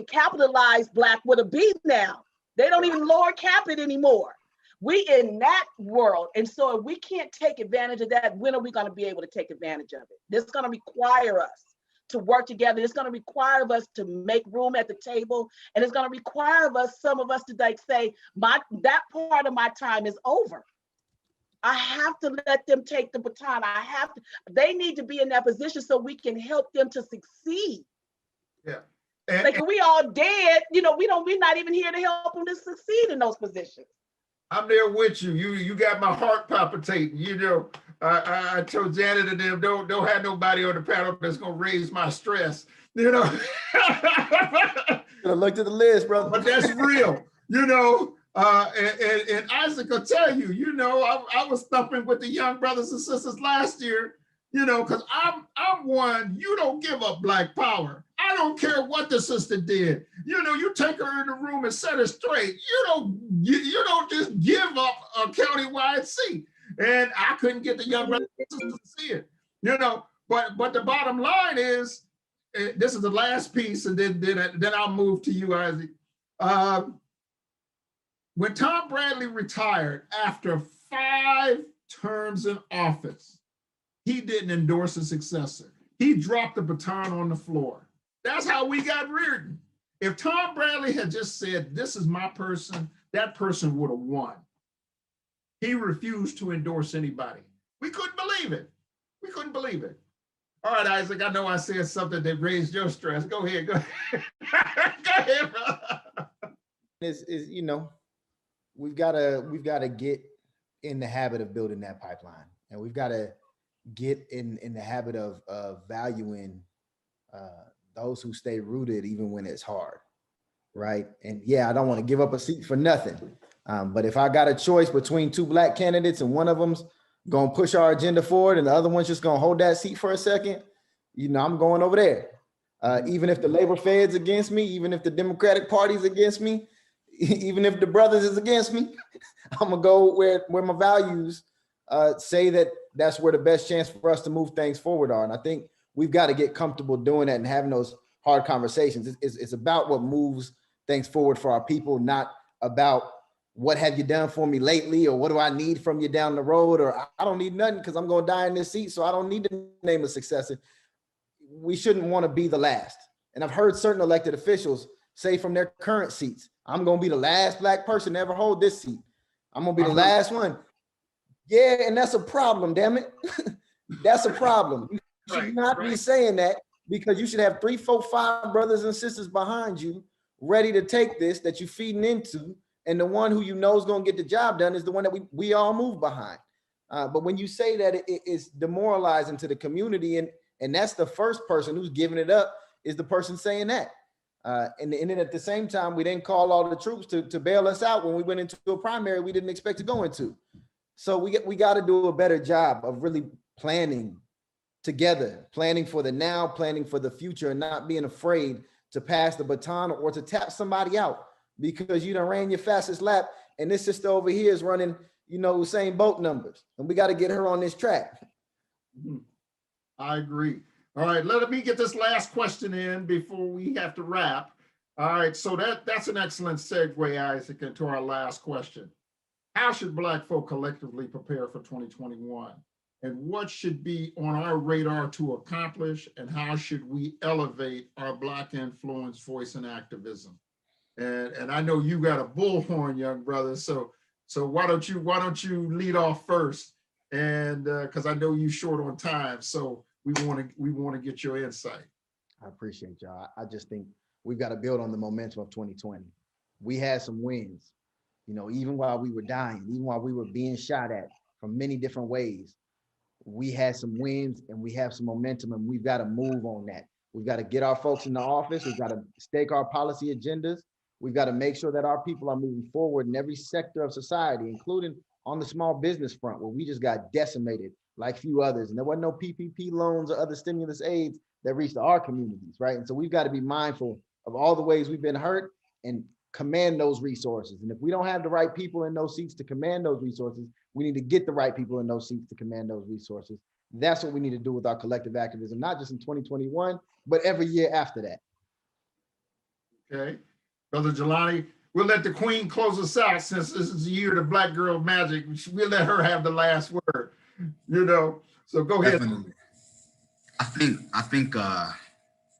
capitalize Black with a B now. They don't even lower cap it anymore. We in that world. And so if we can't take advantage of that, when are we going to be able to take advantage of it? This is going to require us to work together. It's going to require us to make room at the table. And it's going to require some of us to like say, that part of my time is over. I have to let them take the baton. They need to be in that position so we can help them to succeed. Yeah. Like we all dead, we're not even here to help them to succeed in those positions. I'm there with you. You got my heart palpitating. I told Janet and them, don't have nobody on the panel that's gonna raise my stress. Looked at the list, brother. But that's real, And Isaac will tell you, I was thumping with the young brothers and sisters last year, because I'm one, you don't give up Black power. I don't care what the sister did. You take her in the room and set her straight. You don't just give up a countywide seat. And I couldn't get the young brothers and sisters to see it, But the bottom line is, this is the last piece, and then I'll move to you, Isaac. When Tom Bradley retired after 5 terms in office, he didn't endorse a successor. He dropped the baton on the floor. That's how we got Reardon. If Tom Bradley had just said, this is my person, that person would have won. He refused to endorse anybody. We couldn't believe it. We couldn't believe it. All right, Isaac, I know I said something that raised your stress. Go ahead, go ahead. Go ahead, brother. Is you know, we've gotta get in the habit of building that pipeline, and we've got to get in the habit of valuing those who stay rooted even when it's hard, right? And yeah, I don't want to give up a seat for nothing, but if I got a choice between two Black candidates and one of them's gonna push our agenda forward and the other one's just gonna hold that seat for a second, you know, I'm going over there. Even if the Labor Fed's against me, even if the Democratic Party's against me, even if the brothers is against me, I'm gonna go where my values say that that's where the best chance for us to move things forward are. And I think we've got to get comfortable doing that and having those hard conversations. It's about what moves things forward for our people, not about what have you done for me lately, or what do I need from you down the road, or I don't need nothing because I'm gonna die in this seat, so I don't need to name a successor. We shouldn't want to be the last. And I've heard certain elected officials say from their current seats, I'm going to be the last Black person to ever hold this seat. I'm going to be the last one. Yeah, and that's a problem, damn it. That's a problem. You should not be saying that, because you should have 3, 4, 5 brothers and sisters behind you ready to take this that you're feeding into. And the one who you know is going to get the job done is the one that we all move behind. But when you say that, it's demoralizing to the community. And that's the first person who's giving it up, is the person saying that. And then at the same time, we didn't call all the troops to bail us out when we went into a primary we didn't expect to go into. So we got to do a better job of really planning together, planning for the now, planning for the future, and not being afraid to pass the baton or to tap somebody out because you done ran your fastest lap and this sister over here is running, you know, same boat numbers, and we got to get her on this track. I agree. All right, let me get this last question in before we have to wrap. All right, so that's an excellent segue, Isaac, into our last question. How should Black folk collectively prepare for 2021? And what should be on our radar to accomplish? And how should we elevate our Black influence, voice, and activism? And I know you got a bullhorn, young brother. So why don't you lead off first? And because I know you're short on time, so we want to get your insight. I appreciate y'all. I just think we've got to build on the momentum of 2020. We had some wins, you know, even while we were dying, even while we were being shot at from many different ways. We had some wins and we have some momentum, and we've got to move on that. We've got to get our folks in the office. We've got to stake our policy agendas. We've got to make sure that our people are moving forward in every sector of society, including on the small business front, where we just got decimated like few others. And there wasn't no PPP loans or other stimulus aids that reached our communities, right? And so we've got to be mindful of all the ways we've been hurt and command those resources. And if we don't have the right people in those seats to command those resources, we need to get the right people in those seats to command those resources. That's what we need to do with our collective activism, not just in 2021, but every year after that. Okay, Brother Jelani, we'll let the Queen close us out, since this is the year of Black Girl Magic. We'll let her have the last word, you know, so go ahead. Definitely. I think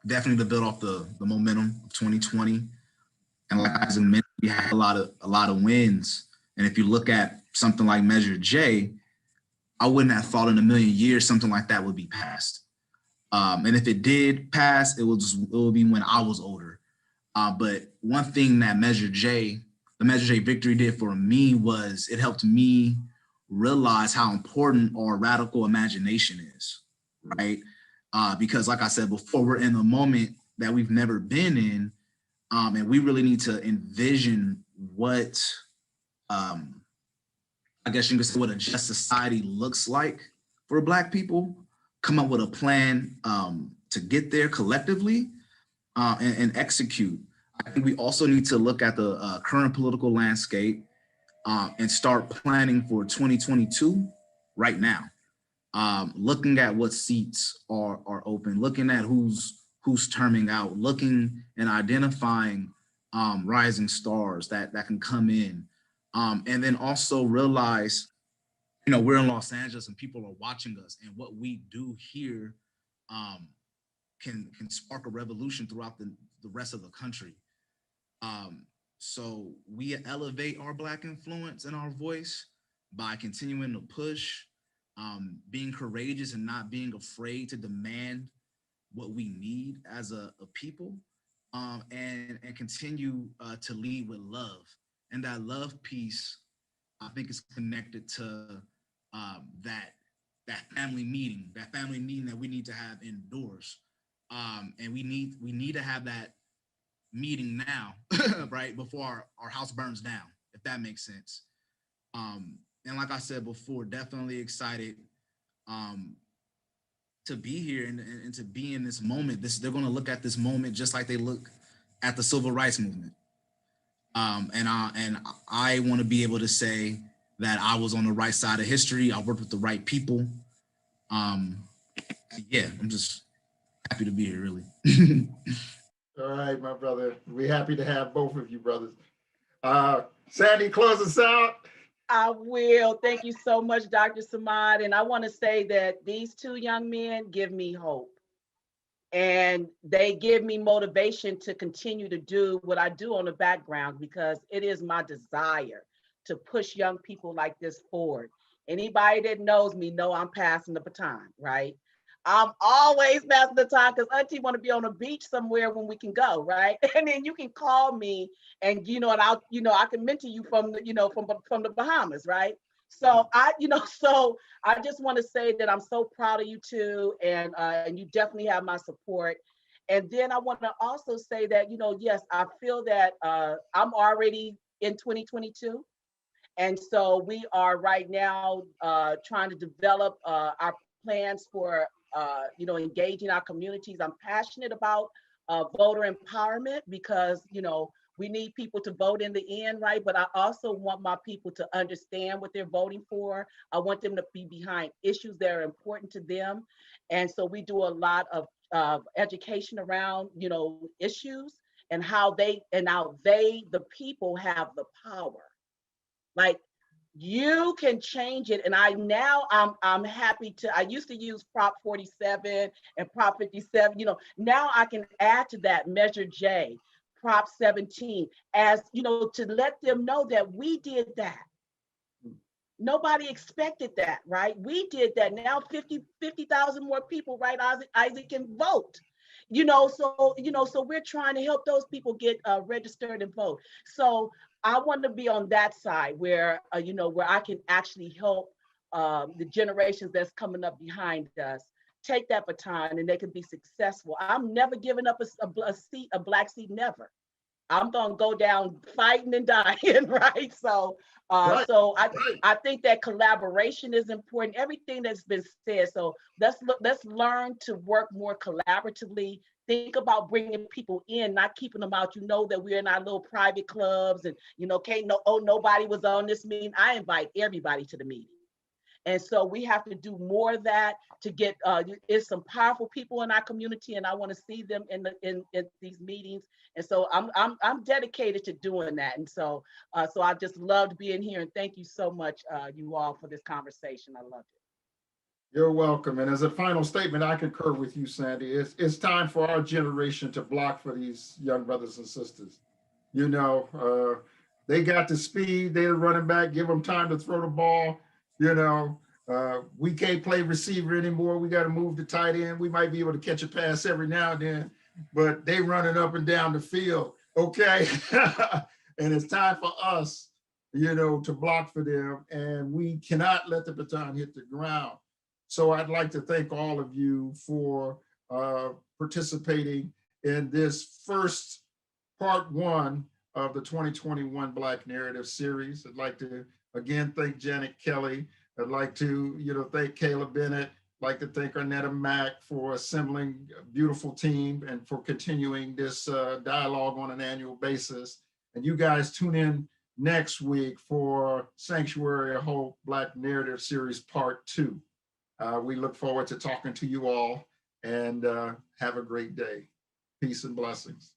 definitely to build off the momentum of 2020. And like as I mentioned, we had a lot of wins. And if you look at something like Measure J, I wouldn't have thought in a million years something like that would be passed. And if it did pass, it will be when I was older. But one thing that the Measure J victory did for me was it helped me realize how important our radical imagination is, right? Because like I said before, we're in a moment that we've never been in. And we really need to envision what, I guess you could say, what a just society looks like for Black people, come up with a plan to get there collectively and execute. I think we also need to look at the current political landscape and start planning for 2022 right now. Looking at what seats are open, looking at who's terming out, looking and identifying rising stars that can come in. And then also realize you know, we're in Los Angeles and people are watching us, and what we do here can spark a revolution throughout the rest of the country. So we elevate our Black influence and our voice by continuing to push, being courageous and not being afraid to demand what we need as a people, and continue to lead with love. And that love piece, I think, is connected to that family meeting that we need to have indoors, and we need to have that meeting now, right before our house burns down, if that makes sense. And like I said before, definitely excited to be here and to be in this moment. They're going to look at this moment just like they look at the civil rights movement. And I want to be able to say that I was on the right side of history. I worked with the right people. Yeah, I'm just happy to be here, really. All right, my brother. We're happy to have both of you brothers. Sandy, close us out. I will. Thank you so much, Dr. Samad. And I want to say that these two young men give me hope. And they give me motivation to continue to do what I do on the background, because it is my desire to push young people like this forward. Anybody that knows me know I'm passing the baton, right? I'm always passing the baton because Auntie want to be on a beach somewhere when we can go, right? And then you can call me, and and I can mentor you from from the Bahamas, right? So I just want to say that I'm so proud of you two, and you definitely have my support. And then I want to also say that, yes, I feel that I'm already in 2022. And so we are right now trying to develop our plans for, engaging our communities. I'm passionate about voter empowerment because, we need people to vote in the end, right? But I also want my people to understand what they're voting for. I want them to be behind issues that are important to them. And so we do a lot of education around, issues and how the people have the power. Like, you can change it. And I'm happy to. I used to use Prop 47 and Prop 57. Now I can add to that Measure J, Prop 17, as to let them know that we did that. Nobody expected that, right? We did that. Now 50,000 more people, right, Isaac, can vote. So we're trying to help those people get registered and vote. So I want to be on that side where where I can actually help the generations that's coming up behind us take that baton and they can be successful. I'm never giving up a black seat, never. I'm gonna go down fighting and dying, right? So, Right. I think that collaboration is important. Everything that's been said. So let's learn to work more collaboratively. Think about bringing people in, not keeping them out. You know that we're in our little private clubs, and nobody was on this meeting. I invite everybody to the meeting. And so we have to do more of that to get, there's some powerful people in our community, and I want to see them in these meetings. And so I'm dedicated to doing that. And so I just loved being here, and thank you so much, you all, for this conversation. I loved it. You're welcome. And as a final statement, I concur with you, Sandy. It's time for our generation to block for these young brothers and sisters. They got the speed. They're running back. Give them time to throw the ball. We can't play receiver anymore. We got to move to tight end. We might be able to catch a pass every now and then, but they running up and down the field. Okay. And it's time for us, to block for them. And we cannot let the baton hit the ground. So I'd like to thank all of you for participating in this first part one of the 2021 Black Narrative Series. I'd like to again thank Janet Kelly. I'd like to thank Kayla Bennett. I'd like to thank Arnetta Mack for assembling a beautiful team and for continuing this dialogue on an annual basis. And you guys tune in next week for Sanctuary of Hope Black Narrative Series Part 2. We look forward to talking to you all, and have a great day. Peace and blessings.